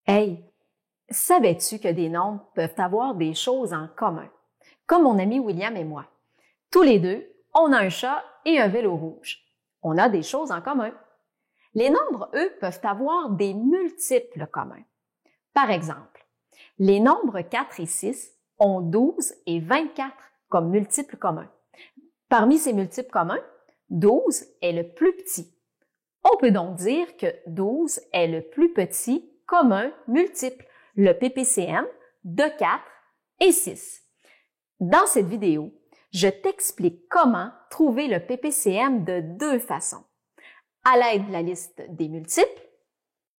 Hey, savais-tu que des nombres peuvent avoir des choses en commun? Comme mon ami William et moi. Tous les deux, on a un chat et un vélo rouge. On a des choses en commun. Les nombres, eux, peuvent avoir des multiples communs. Par exemple, les nombres 4 et 6 ont 12 et 24 comme multiples communs. Parmi ces multiples communs, 12 est le plus petit. On peut donc dire que 12 est le plus petit commun multiple, le PPCM de 4 et 6. Dans cette vidéo, je t'explique comment trouver le PPCM de deux façons, à l'aide de la liste des multiples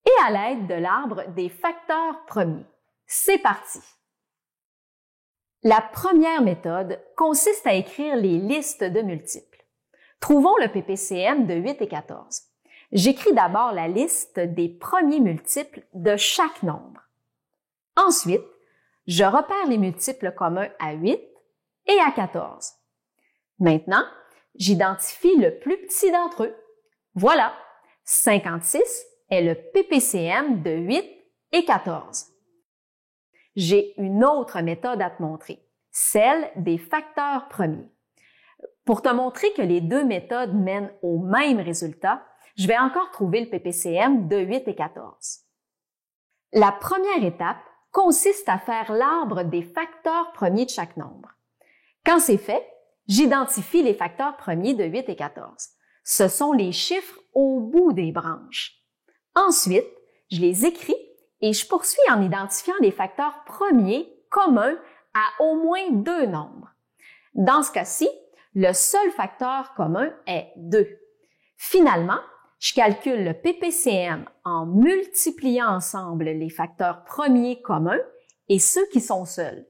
et à l'aide de l'arbre des facteurs premiers. C'est parti! La première méthode consiste à écrire les listes de multiples. Trouvons le PPCM de 8 et 14. J'écris d'abord la liste des premiers multiples de chaque nombre. Ensuite, je repère les multiples communs à 8 et à 14. Maintenant, j'identifie le plus petit d'entre eux. Voilà, 56 est le PPCM de 8 et 14. J'ai une autre méthode à te montrer, celle des facteurs premiers. Pour te montrer que les deux méthodes mènent au même résultat, je vais encore trouver le PPCM de 8 et 14. La première étape consiste à faire l'arbre des facteurs premiers de chaque nombre. Quand c'est fait, j'identifie les facteurs premiers de 8 et 14. Ce sont les chiffres au bout des branches. Ensuite, je les écris et je poursuis en identifiant les facteurs premiers communs à au moins deux nombres. Dans ce cas-ci, le seul facteur commun est 2. Finalement, je calcule le PPCM en multipliant ensemble les facteurs premiers communs et ceux qui sont seuls.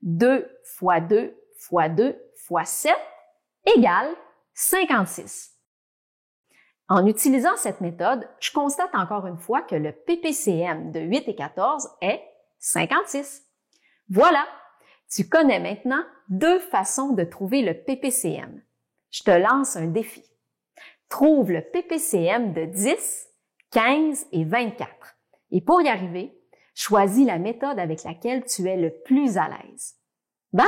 2 fois 2 fois 2 fois 7 égale 56. En utilisant cette méthode, je constate encore une fois que le PPCM de 8 et 14 est 56. Voilà, tu connais maintenant deux façons de trouver le PPCM. Je te lance un défi. Trouve le PPCM de 10, 15 et 24. Et pour y arriver, choisis la méthode avec laquelle tu es le plus à l'aise. Bye!